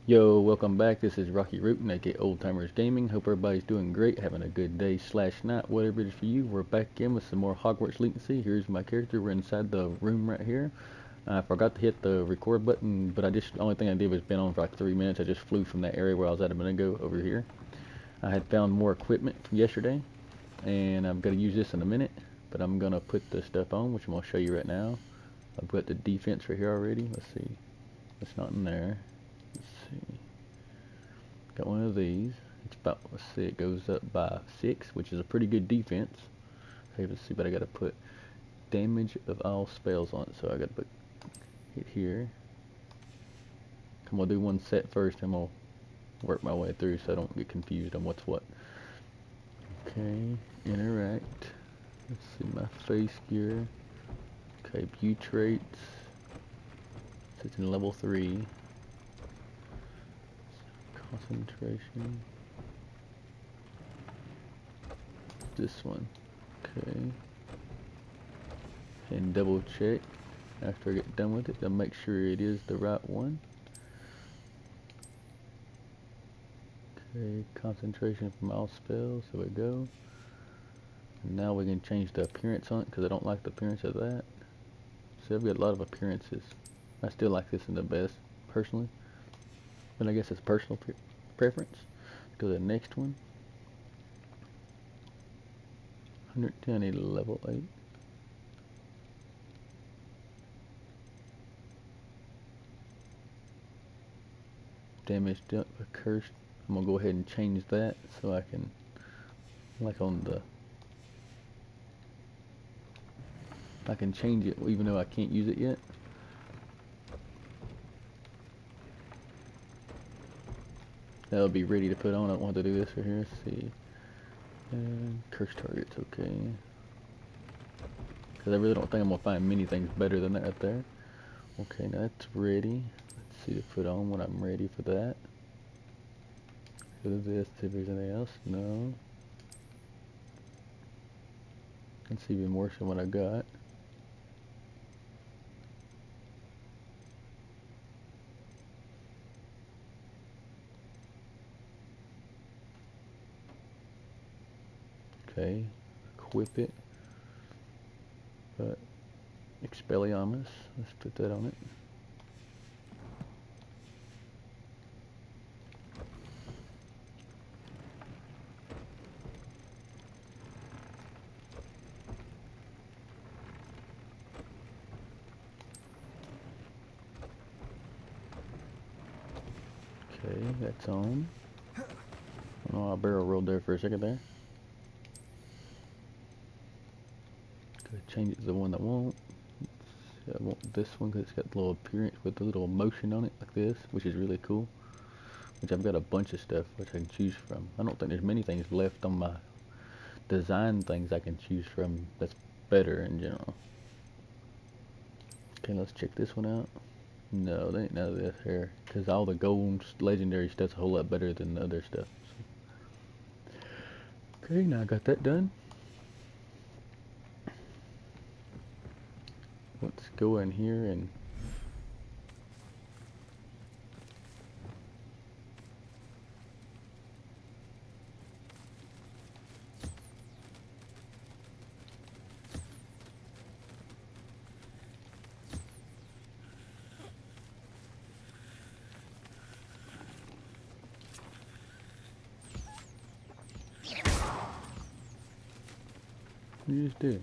Yo, welcome back. This is Rocky Rootin, aka Old Timers Gaming. Hope everybody's doing great, having a good day slash night, whatever it is for you. We're back in with some more Hogwarts Legacy. Here's my character. We're inside the room right here. I forgot to hit the record button, but the only thing I did was been on for like 3 minutes. I just flew from that area where I was at a minute ago over here. I had found more equipment from yesterday, and I'm going to use this in a minute, but I'm going to put the stuff on, which I'm going to show you right now. I've got the defense right here already. Let's see. It's not in there. Let's see. Got one of these. It's about, let's see, it goes up by 6, which is a pretty good defense. Okay, let's see, but I gotta put damage of all spells on it, so I gotta put it here. I'm gonna do one set first, and I'm gonna work my way through so I don't get confused on what's what. Okay, interact. Let's see, my face gear. Okay, view traits. It's in level 3. Concentration. This one. Okay. And double check after I get done with it to make sure it is the right one. Okay, concentration from all spells. There we go. And now we can change the appearance on it because I don't like the appearance of that. So I've got a lot of appearances. I still like this one the best, personally. But I guess it's personal preference. Let's go to the next one. 110, I need a level 8. Damage dealt with cursed. I'm gonna go ahead and change that so I can, like on the, I can change it even though I can't use it yet. That'll be ready to put on. I don't want to do this right here. Let's see. And curse targets, okay. Because I really don't think I'm going to find many things better than that right there. Okay, now that's ready. Let's see to put on when I'm ready for that. Go to this, see if there's anything else. No. Let's see even worse than what I got. Okay, equip it. But Expelliarmus, let's put that on it. Okay, that's on. Oh, I barrel rolled there for a second there. Change it to the one that won't. I want this one because it's got a little appearance with a little motion on it like this, which is really cool. Which I've got a bunch of stuff which I can choose from. I don't think there's many things left on my design things I can choose from that's better in general. Okay, let's check this one out. No, there ain't none of this here because all the gold legendary stuff's a whole lot better than the other stuff. So. Okay, now I got that done. Let's go in here and what you just do?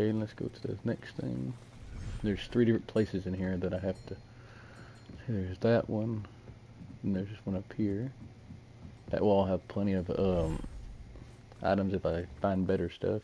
Okay, let's go to the next thing. There's 3 different places in here that I have to... There's that one, and there's just one up here. That will all have plenty of items if I find better stuff.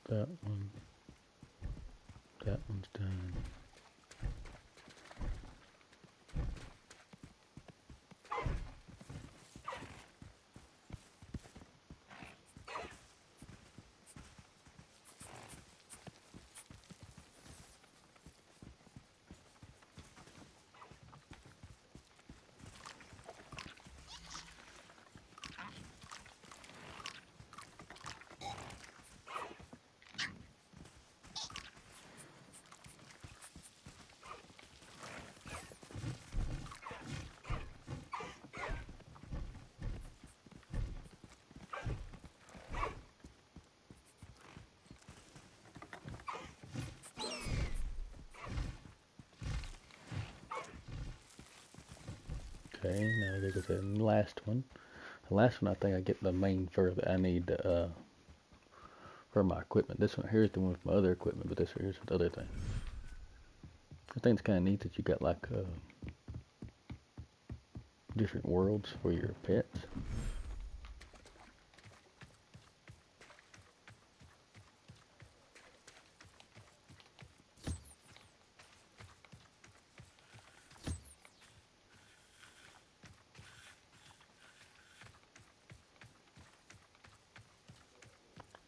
That one. That one's done. Okay, now I gotta go to the last one. The last one, I think I get the main fur that I need for my equipment. This one here is the one with my other equipment, but this here's the other thing. I think it's kind of neat that you got like different worlds for your pets.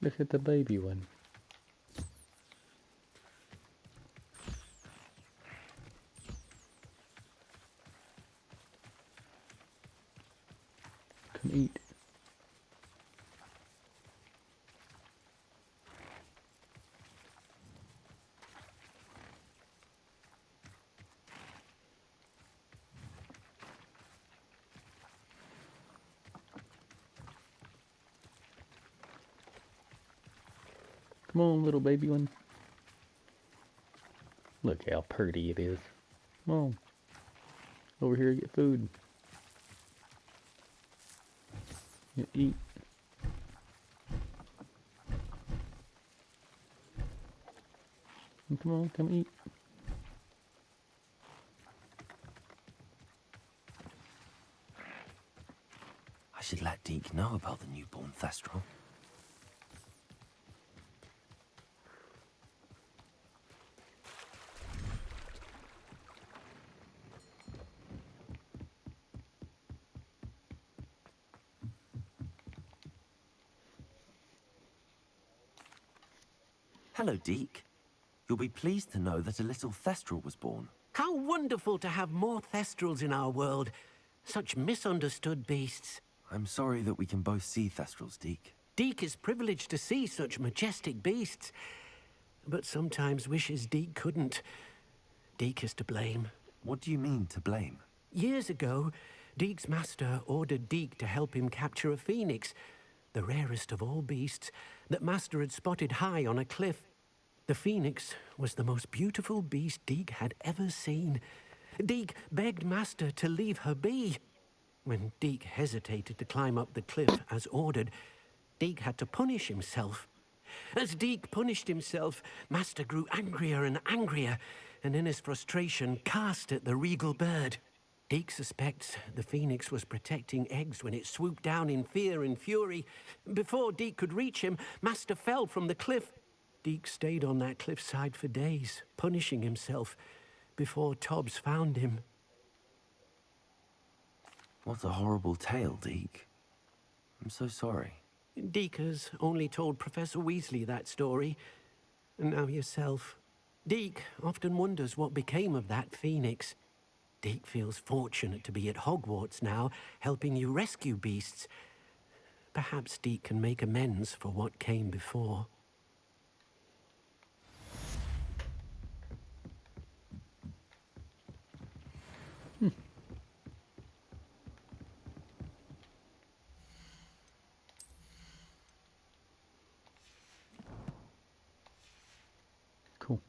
Look at the baby one. Come eat. Come on, little baby one. Look how pretty it is. Come on. Over here, get food. You eat. Come on, come eat. I should let Deke know about the newborn Thestral. Hello, Deke. You'll be pleased to know that a little Thestral was born. How wonderful to have more Thestrals in our world. Such misunderstood beasts. I'm sorry that we can both see Thestrals, Deke. Deke is privileged to see such majestic beasts, but sometimes wishes Deke couldn't. Deke is to blame. What do you mean, to blame? Years ago, Deke's master ordered Deke to help him capture a phoenix, the rarest of all beasts, that master had spotted high on a cliff. The phoenix was the most beautiful beast Deke had ever seen. Deke begged master to leave her be. When Deke hesitated to climb up the cliff as ordered, Deke had to punish himself. As Deke punished himself, master grew angrier and angrier, and in his frustration cast at the regal bird. Deke suspects the phoenix was protecting eggs when it swooped down in fear and fury. Before Deke could reach him, Master fell from the cliff. Deke stayed on that cliffside for days, punishing himself, before Tobbs found him. What a horrible tale, Deke. I'm so sorry. Deke has only told Professor Weasley that story, and now yourself. Deke often wonders what became of that phoenix. Deke feels fortunate to be at Hogwarts now, helping you rescue beasts. Perhaps Deke can make amends for what came before. Cool.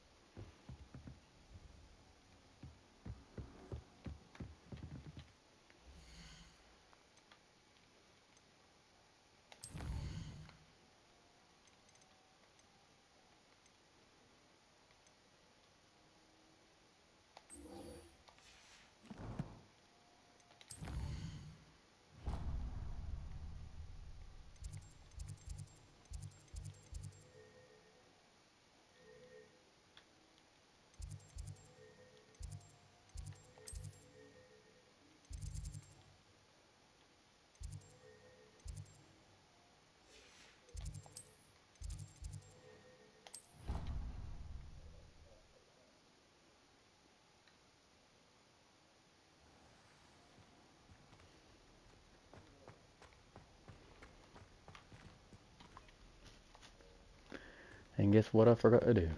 And guess what I forgot to do?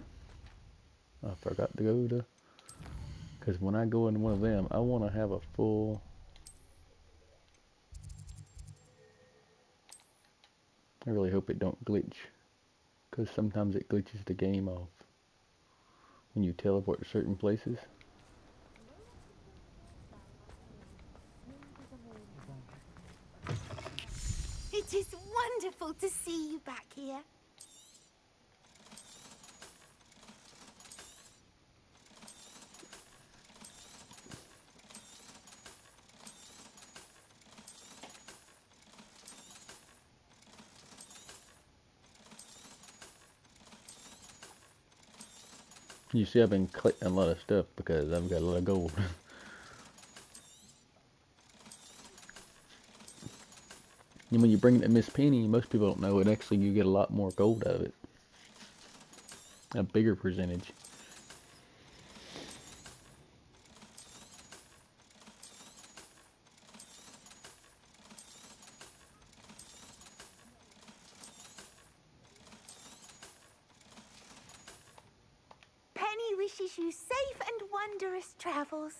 I forgot to go to... Because when I go into one of them, I want to have a full... I really hope it don't glitch. Because sometimes it glitches the game off when you teleport to certain places. It is wonderful to see you back here. You see, I've been collecting a lot of stuff because I've got a lot of gold. And when you bring it to Miss Penny, most people don't know it. Actually, you get a lot more gold out of it. A bigger percentage. Penny wishes you safe and wondrous travels.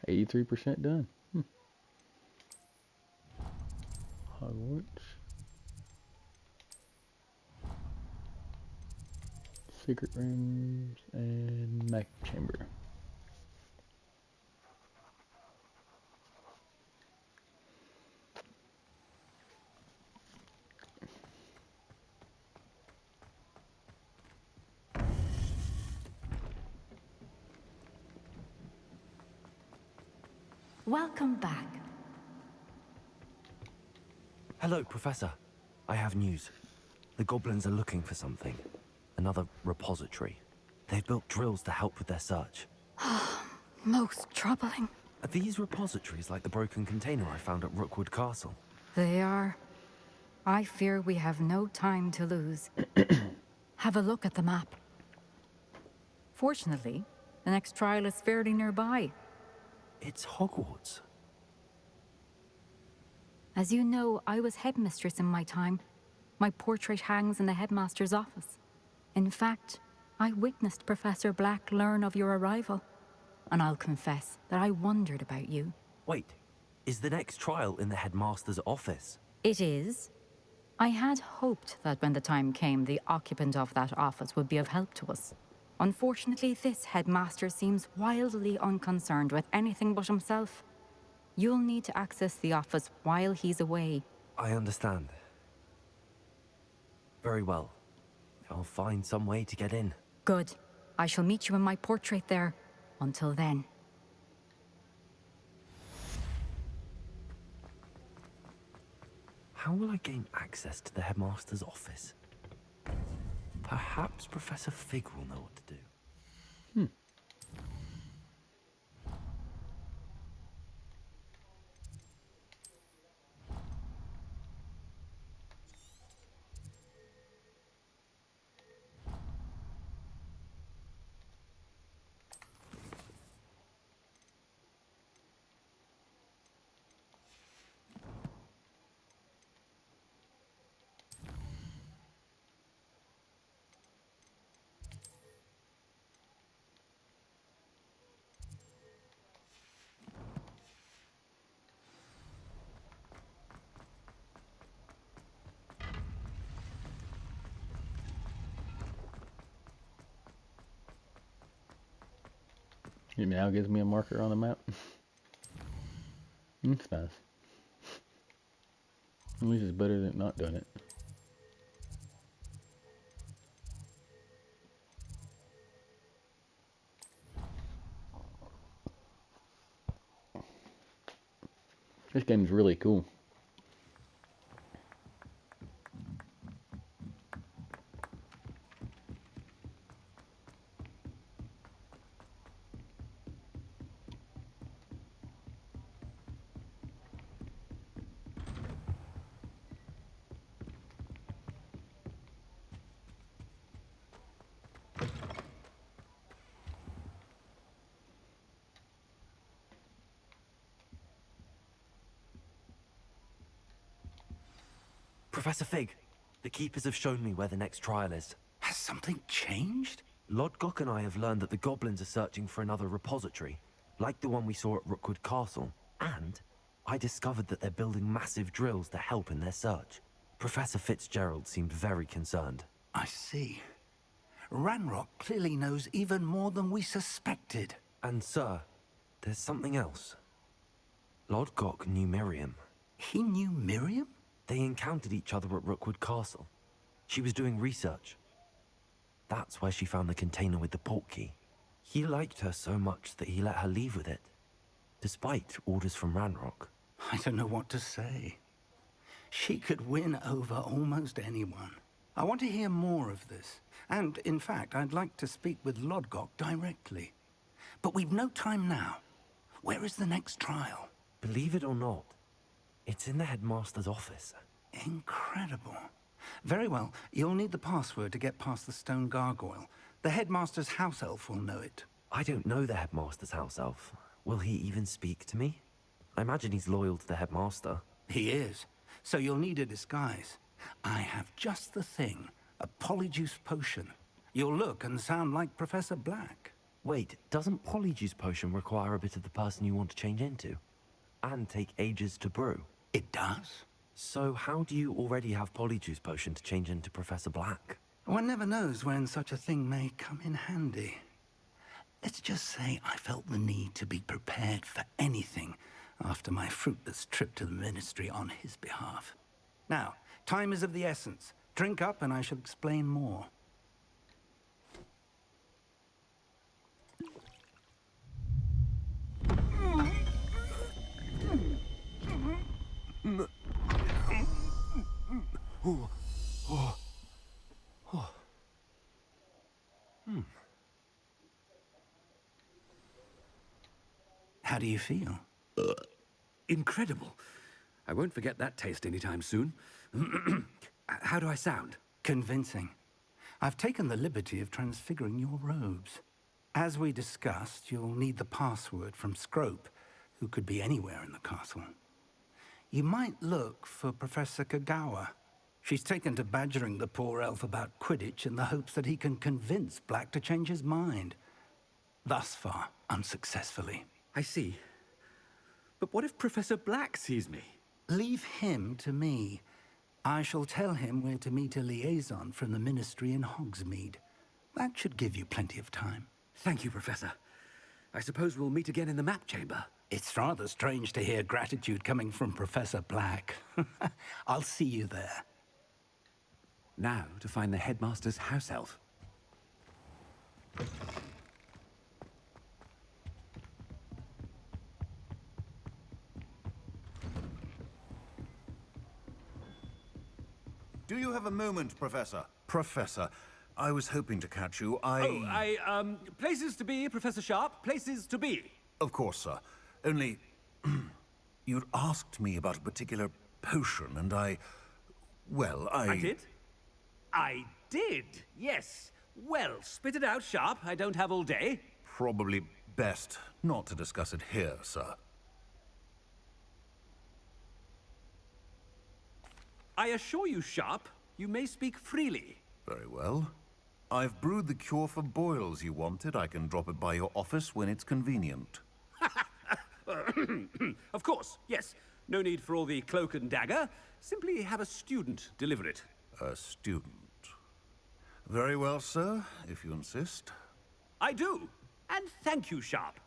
83% done. Hogwarts. Secret rooms and magic chamber. Welcome back. Hello, Professor. I have news. The goblins are looking for something. Another repository. They've built drills to help with their search. Most troubling. Are these repositories like the broken container I found at Rookwood Castle? They are. I fear we have no time to lose. Have a look at the map. Fortunately, the next trial is fairly nearby. It's Hogwarts. As you know, I was headmistress in my time. My portrait hangs in the headmaster's office. In fact, I witnessed Professor Black learn of your arrival. And I'll confess that I wondered about you. Wait, is the next trial in the headmaster's office? It is. I had hoped that when the time came, the occupant of that office would be of help to us. Unfortunately, this headmaster seems wildly unconcerned with anything but himself. You'll need to access the office while he's away. I understand. Very well. I'll find some way to get in. Good. I shall meet you in my portrait there. Until then. How will I gain access to the headmaster's office? Perhaps Professor Fig will know what to do. It now gives me a marker on the map. It's nice. At least it's better than not doing it. This game's really cool. Professor Fig, the Keepers have shown me where the next trial is. Has something changed? Lodgok and I have learned that the goblins are searching for another repository, like the one we saw at Rookwood Castle. And I discovered that they're building massive drills to help in their search. Professor Fitzgerald seemed very concerned. I see. Ranrock clearly knows even more than we suspected. And sir, there's something else. Lodgok knew Miriam. He knew Miriam? They encountered each other at Rookwood Castle. She was doing research. That's where she found the container with the portkey. He liked her so much that he let her leave with it, despite orders from Ranrock. I don't know what to say. She could win over almost anyone. I want to hear more of this. And, in fact, I'd like to speak with Lodgok directly. But we've no time now. Where is the next trial? Believe it or not, it's in the headmaster's office. Incredible. Very well. You'll need the password to get past the stone gargoyle. The headmaster's house elf will know it. I don't know the headmaster's house elf. Will he even speak to me? I imagine he's loyal to the headmaster. He is. So you'll need a disguise. I have just the thing. A polyjuice potion. You'll look and sound like Professor Black. Wait, doesn't Polyjuice Potion require a bit of the person you want to change into? And take ages to brew? It does. So how do you already have Polyjuice Potion to change into Professor Black? One never knows when such a thing may come in handy. Let's just say I felt the need to be prepared for anything after my fruitless trip to the Ministry on his behalf. Now, time is of the essence. Drink up and I shall explain more. How do you feel? Incredible. I won't forget that taste anytime soon. How do I sound? Convincing. I've taken the liberty of transfiguring your robes. As we discussed, you'll need the password from Scrope, who could be anywhere in the castle. You might look for Professor Kagawa. She's taken to badgering the poor elf about Quidditch in the hopes that he can convince Black to change his mind. Thus far, unsuccessfully. I see. But what if Professor Black sees me? Leave him to me. I shall tell him where to meet a liaison from the Ministry in Hogsmeade. That should give you plenty of time. Thank you, Professor. I suppose we'll meet again in the map chamber. It's rather strange to hear gratitude coming from Professor Black. I'll see you there. Now to find the headmaster's house elf. Do you have a moment, Professor? Professor, I was hoping to catch you. Places to be, Professor Sharp. Places to be. Of course, sir. Only... you'd asked me about a particular potion, and well, I did? I did, yes. Well, spit it out, Sharp. I don't have all day. Probably best not to discuss it here, sir. I assure you, Sharp, you may speak freely. Very well. I've brewed the cure for boils you wanted. I can drop it by your office when it's convenient. Of course, yes. No need for all the cloak and dagger. Simply have a student deliver it. A student. Very well, sir, if you insist. I do. And thank you, Sharp.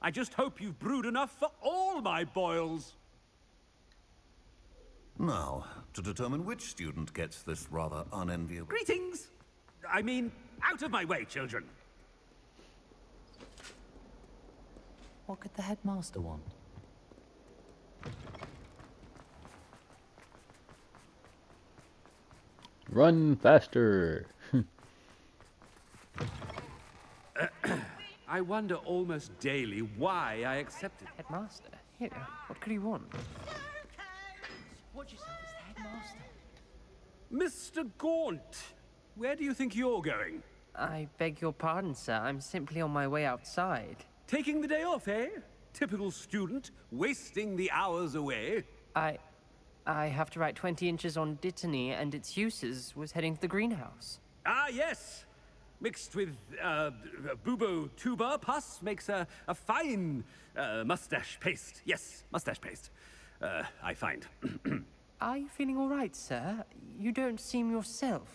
I just hope you've brewed enough for all my boils. Now, to determine which student gets this rather unenviable... Greetings! I mean, out of my way, children. What could the headmaster want? Run faster! I wonder almost daily why I accepted. Headmaster? Here, what could he want? Watch yourself, it's the headmaster. Mr. Gaunt, where do you think you're going? I beg your pardon, sir. I'm simply on my way outside. Taking the day off, eh? Typical student, wasting the hours away. I have to write 20 inches on Dittany and its uses. Was heading to the greenhouse. Ah, yes. Mixed with bubo tuber pus makes a fine mustache paste. Yes, mustache paste. I find. Are you feeling all right, sir? You don't seem yourself.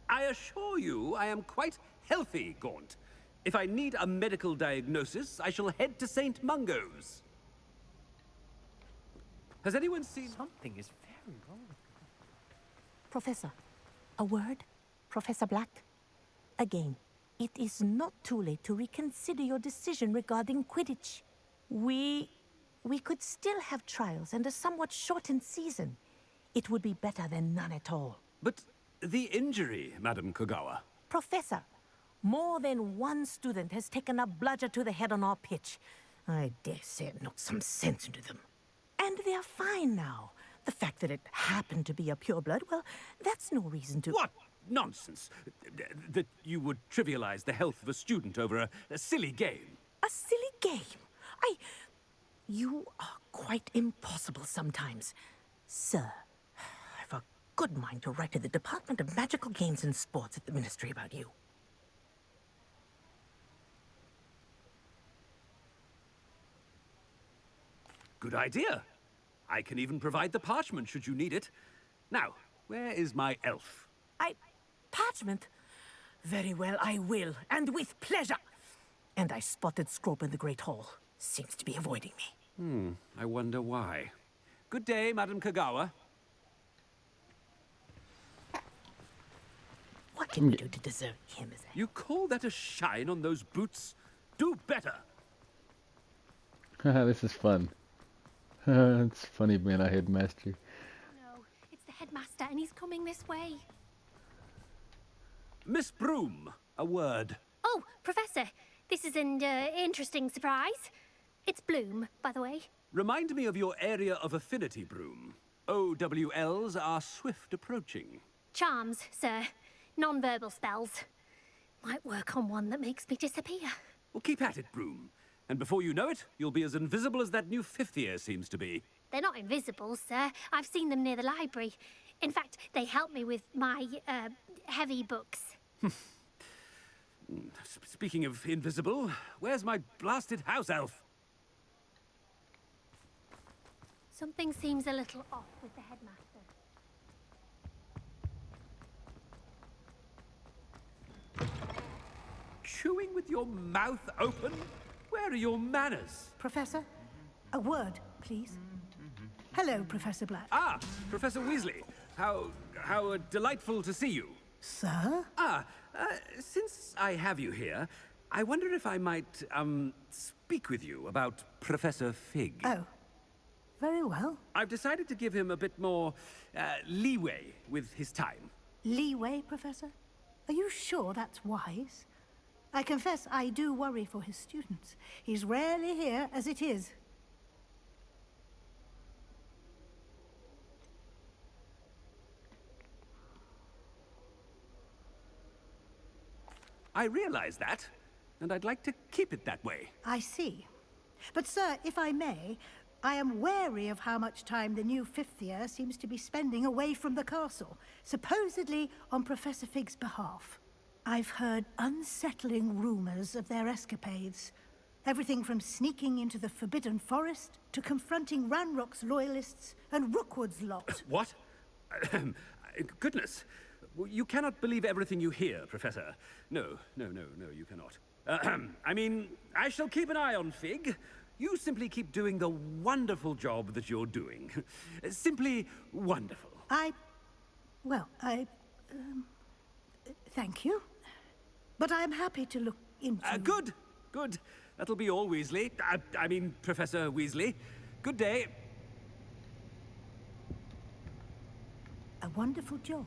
I assure you I am quite healthy, Gaunt. If I need a medical diagnosis, I shall head to St. Mungo's. Has anyone seen... Something is very wrong. Professor, a word? Professor Black? Again, it is not too late to reconsider your decision regarding Quidditch. We could still have trials and a somewhat shortened season. It would be better than none at all. But the injury, Madam Kogawa. Professor, more than one student has taken a bludger to the head on our pitch. I dare say it knocked some sense into them. And they're fine now. The fact that it happened to be a pureblood, well, that's no reason to... What nonsense! That you would trivialize the health of a student over a silly game. A silly game? You are quite impossible sometimes. Sir, I've a good mind to write to the Department of Magical Games and Sports at the Ministry about you. Good idea. I can even provide the parchment should you need it. Now, where is my elf? Parchment? Very well, I will, and with pleasure. And I spotted Scrope in the Great Hall. Seems to be avoiding me. I wonder why. Good day, Madam Kogawa. What can we do to deserve him as a... You call that a shine on those boots? Do better. Haha, this is fun. It's funny being a headmaster. No, it's the headmaster and he's coming this way. Miss Broom, a word. Oh, Professor, this is an interesting surprise. It's Bloom, by the way. Remind me of your area of affinity, Broom. OWLs are swift approaching. Charms, sir. Non-verbal spells. Might work on one that makes me disappear. Well, keep at it, Broom. And before you know it, you'll be as invisible as that new fifth year seems to be. They're not invisible, sir. I've seen them near the library. In fact, they help me with my, heavy books. Speaking of invisible, where's my blasted house elf? Something seems a little off with the headmaster. Chewing with your mouth open? Where are your manners? Professor, a word, please. Hello, Professor Black. Ah, Professor Weasley. How delightful to see you. Sir? Since I have you here, I wonder if I might, speak with you about Professor Fig. Oh, very well. I've decided to give him a bit more, leeway with his time. Leeway, Professor? Are you sure that's wise? I confess I do worry for his students. He's rarely here as it is. I realize that, and I'd like to keep it that way. I see. But, sir, if I may, I am wary of how much time the new fifth year seems to be spending away from the castle, supposedly on Professor Fig's behalf. I've heard unsettling rumors of their escapades. Everything from sneaking into the Forbidden Forest to confronting Ranrock's loyalists and Rookwood's lot. What? Goodness. You cannot believe everything you hear, Professor. No, you cannot. I mean, I shall keep an eye on Fig. You simply keep doing the wonderful job that you're doing. Simply wonderful. Thank you. But I'm happy to look into... Good. That'll be all, Weasley. I mean, Professor Weasley. Good day. A wonderful job.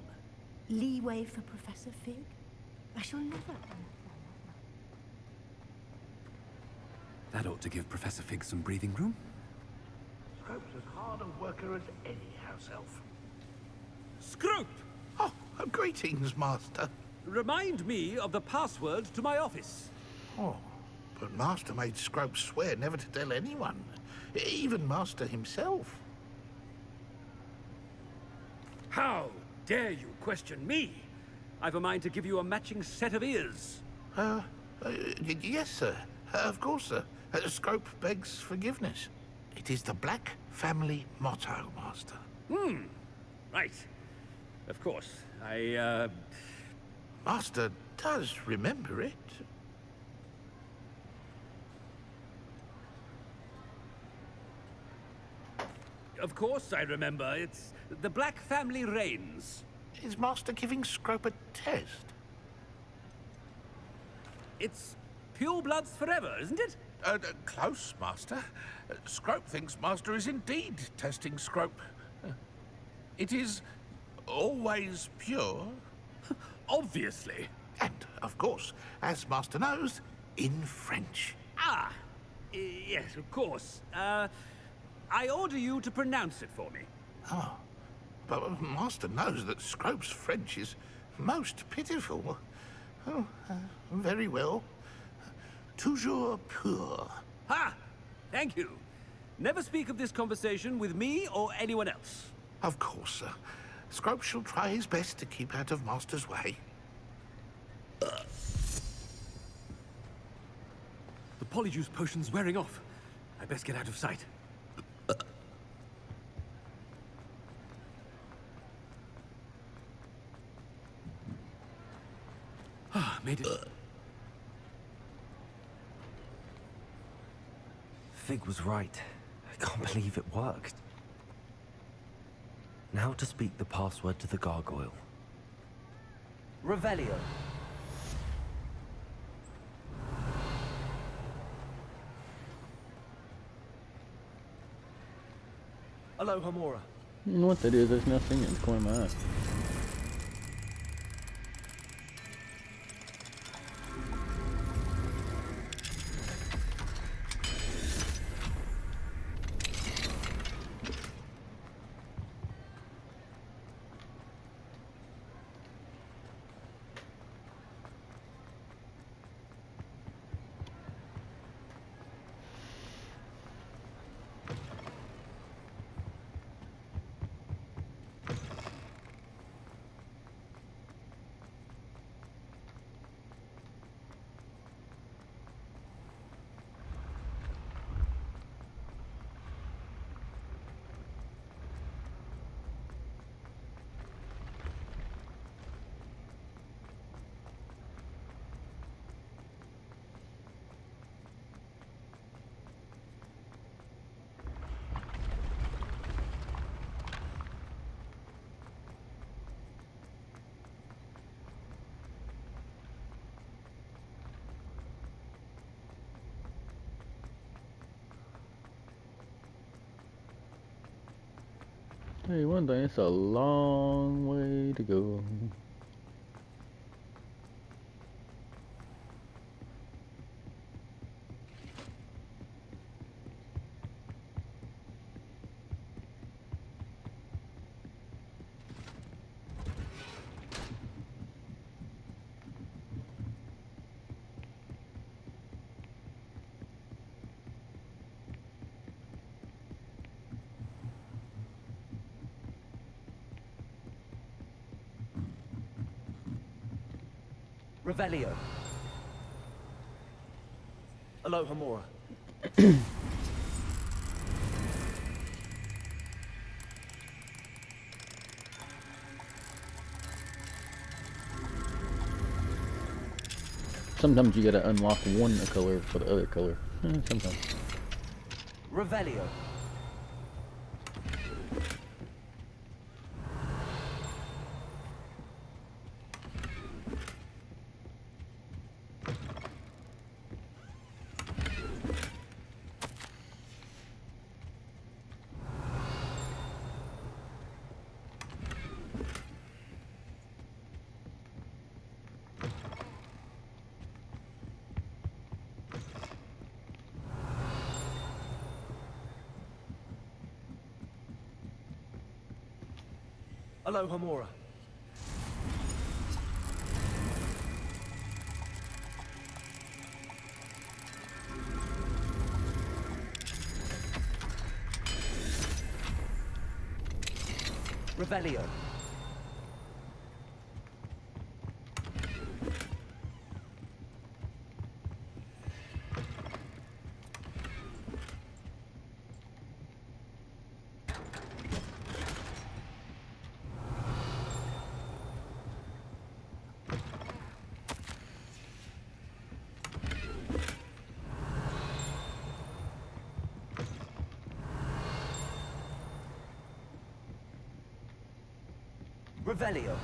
Leeway for Professor Fig. I shall never... That ought to give Professor Fig some breathing room. Scrope's as hard a worker as any house elf. Scrope! Oh, greetings, Master. Remind me of the password to my office. Oh, but Master made Scrope swear never to tell anyone, even Master himself. How dare you question me? I've a mind to give you a matching set of ears. Yes, sir. Of course, sir. Scrope begs forgiveness. It is the Black family motto, Master. Right. Of course. Master does remember it. Of course I remember. It's the Black family reigns. Is Master giving Scrope a test? It's pure bloods forever, isn't it? Close, Master. Scrope thinks Master is indeed testing Scrope. It is always pure. Obviously. And, of course, as Master knows, in French. Yes, of course. I order you to pronounce it for me. Oh, but Master knows that Scrope's French is most pitiful. Oh, very well. Toujours pur. Ha! Thank you. Never speak of this conversation with me or anyone else. Of course, sir. Scrope shall try his best to keep out of Master's way. The polyjuice potion's wearing off. I best get out of sight. Made it. Fig was right. I can't believe it worked. Now to speak the password to the gargoyle. Revelio. Aloha Mora. You know what that is? There's nothing in the corner of my eye. Hey, one thing, it's a long way to go. Revelio. Aloha Mora. Sometimes you gotta unlock one color for the other color. Sometimes. Revelio. Aloha Mora. Revelio. Revelio.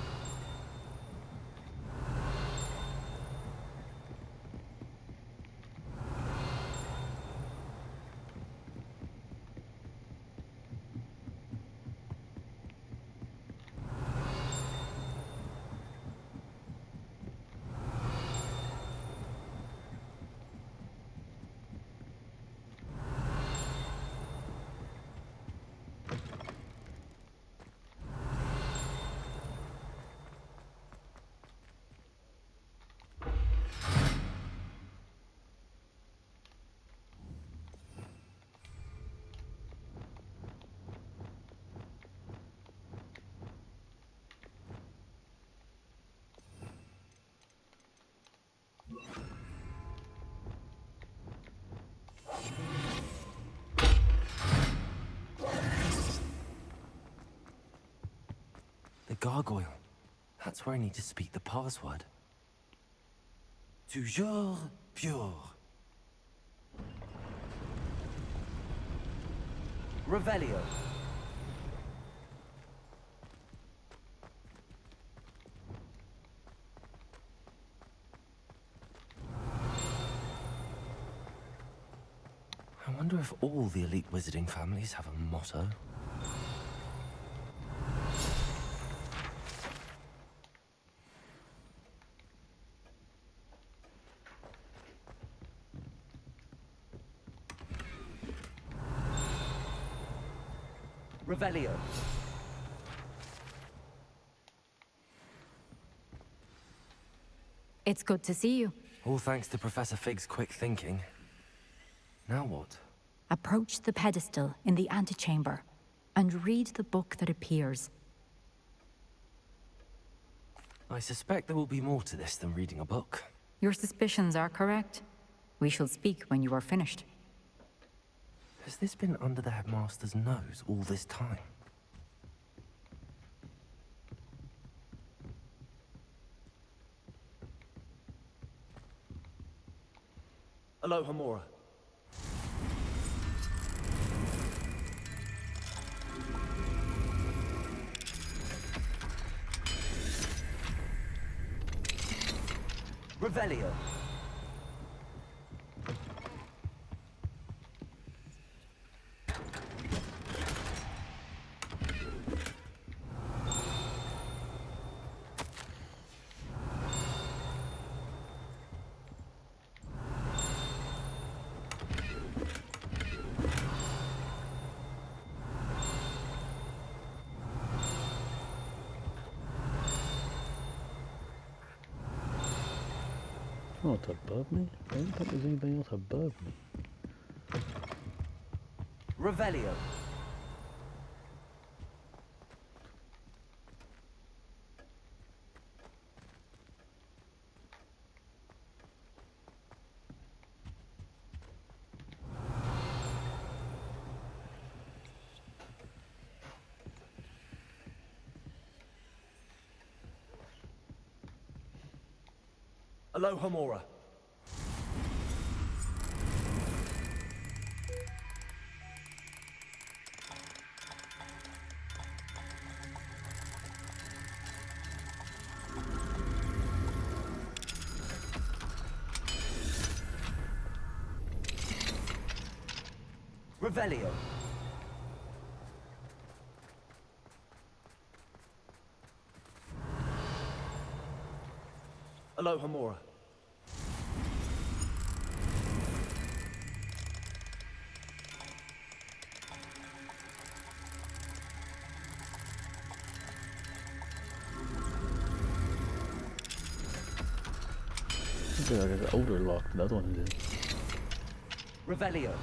The gargoyle. That's where I need to speak the password. Toujours pure. Revelio. I wonder if all the elite wizarding families have a motto. Revelio. It's good to see you. All thanks to Professor Fig's quick thinking. Now what? Approach the pedestal in the antechamber and read the book that appears. I suspect there will be more to this than reading a book. Your suspicions are correct. We shall speak when you are finished. Has this been under the headmaster's nose all this time? Aloha Mora. Revelio. Oh, it's above me? I didn't think there's anything else above me. Revelio. Aloha Mora. Revelio. Aloha Mora. I feel like it's an older lock than the other one is. Revelio.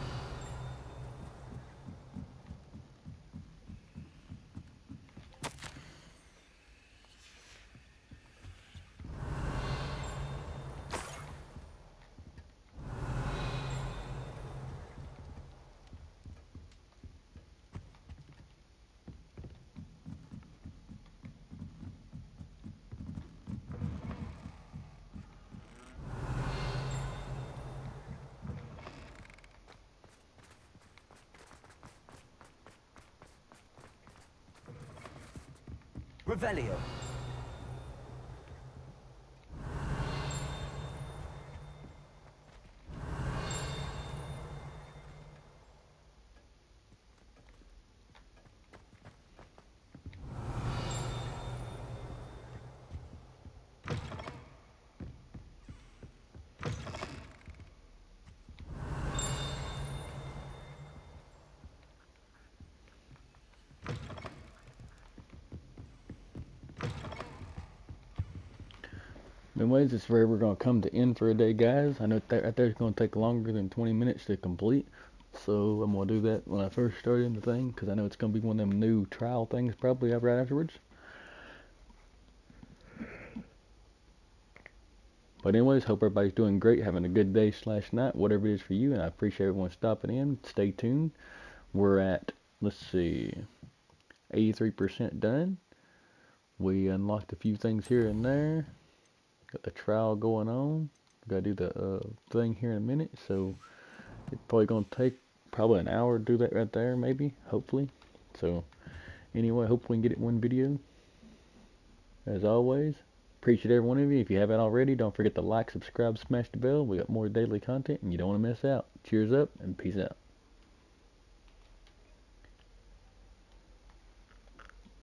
Revelio. Anyways, this is where we're going to come to end for a day, guys. I know that right there is going to take longer than 20 minutes to complete. So I'm going to do that when I first start in the thing, because I know it's going to be one of them new trial things probably right afterwards. But anyways, hope everybody's doing great, having a good day / night, whatever it is for you. And I appreciate everyone stopping in. Stay tuned. We're at, let's see, 83% done. We unlocked a few things here and there. Got the trial going on. Gotta do the thing here in a minute, so it's probably gonna take probably an hour to do that right there, maybe, hopefully. So anyway, hope we can get it in one video. As always, appreciate every one of you. If you haven't already, don't forget to like, subscribe, smash the bell. We got more daily content and you don't want to miss out. Cheers up and peace out.